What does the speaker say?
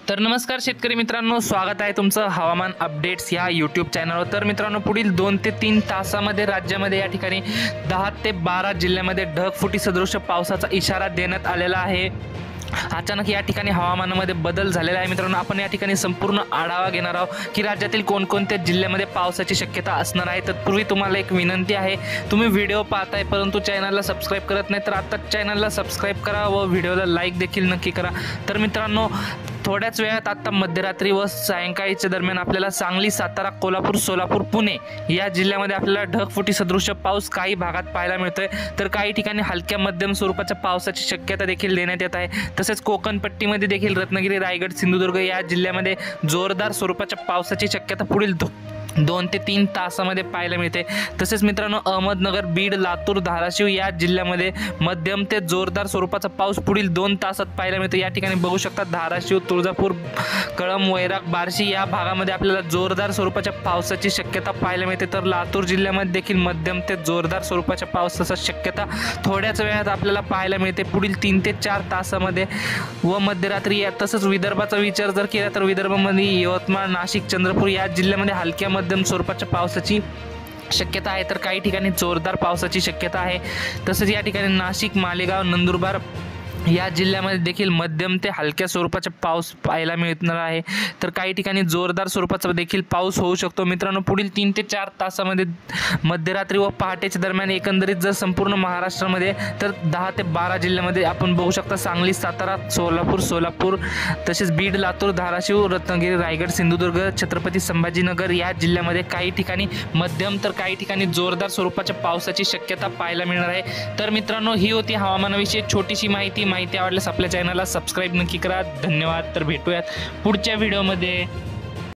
तर नमस्कार शेतकरी मित्रांनो, स्वागत आहे तुमचं हवामान अपडेट्स या यूट्यूब चॅनलवर। तर मित्रांनो, पुढील 2 ते 3 तासामध्ये राज्यामध्ये या ठिकाणी 10 ते 12 जिल्ह्यामध्ये ढगफुटी सदृश पावसाचा इशारा देण्यात आलेला आहे। अचानक या ठिकाणी हवामानामध्ये बदल झालेला आहे मित्रांनो। आपण या ठिकाणी संपूर्ण आढावा घेणार आहोत की राज्यातील कोणकोणत्या जिल्ह्यामध्ये पावसाची शक्यता असणार आहे। तत्पूर्वी तुम्हाला एक विनंती आहे, तुम्ही व्हिडिओ पाहताय परंतु चॅनलला सबस्क्राइब करत नाही तर आता चॅनलला सबस्क्राइब करा व व्हिडिओला लाईक देखील नक्की करा। तर मित्रांनो, थोड्याच वेळात आता मध्यरात्री व सायंकाळीच्या दरम्यान आपल्याला सांगली, सातारा, कोल्हापूर, सोलापूर, पुणे या जिल्ह्यामध्ये आपल्याला ढगफुटी सदृश पाऊस काही भागात पाहायला मिळतोय। तर काही ठिकाणी हलक्या मध्यम स्वरूपाच्या पावसाची शक्यता देखील देण्यात येत आहे। तसेच कोकण पट्टीमध्ये देखील रत्नागिरी, रायगड, सिंधुदुर्ग या जिल्ह्यामध्ये जोरदार स्वरूपाच्या पावसाची शक्यता पुढील 2 ते 3 तासामध्ये पाहायला मिळते। तसेच मित्रांनो, अहमदनगर, बीड, लातूर, धाराशिव या जिल्ह्यामध्ये मध्यम ते जोरदार स्वरूपाचा पाऊस पुढील 2 तासात पाहायला मिळतो। या ठिकाणी बघू शकता, धाराशिव, तुळजापूर, कळंब, वैराग, बार्शी या भागामध्ये आपल्याला जोरदार स्वरूपाच्या पावसाची शक्यता पाहायला मिळते। तर लातूर जिल्ह्यामध्ये देखील मध्यम ते जोरदार स्वरूपाच्या पावसाची शक्यता थोड्याच वेळात आपल्याला पाहायला मिळते पुढील 3 ते 4 तासामध्ये व मध्यरात्री। तसंच विदर्भाचा विचार जर केला तर विदर्भामध्ये यवतमाळ, नाशिक, चंद्रपूर या जिल्ह्यामध्ये हलक्या मध्यम स्वरूपाच्या पावसाची शक्यता आहे। तर काही ठिकाणी जोरदार पावसाची शक्यता आहे। तसेच या ठिकाणी नाशिक, मालेगाव, नंदुरबार या जिल्ह्यामध्ये देखील मध्यम ते हलक्या स्वरूपाचा पाऊस पाहायला मिळणार आहे। तर काही ठिकाणी जोरदार स्वरूपाचा देखील पाऊस होऊ शकतो मित्रांनो पुढील 3 ते 4 तासामध्ये मध्यरात्री व पहाटेच्या दरम्यान। एकंदरीत जर संपूर्ण महाराष्ट्रामध्ये तर 10 ते 12 जिल्ह्यामध्ये आपण बघू शकता, सांगली, सातारा, सोलापूर, तसेच बीड, लातूर, धाराशिव, रत्नागिरी, रायगड, सिंधुदुर्ग, छत्रपती संभाजीनगर या जिल्ह्यामध्ये काही ठिकाणी मध्यम तर काही ठिकाणी जोरदार स्वरूपाच्या पावसाची शक्यता पाहायला मिळणार आहे। तर मित्रांनो, ही होती हवामानाविषयी छोटीशी माहिती आवडल्यास आपल्या चॅनलला सबस्क्राइब नक्की करा। धन्यवाद। तर भेटूयात पुढच्या व्हिडिओमध्ये।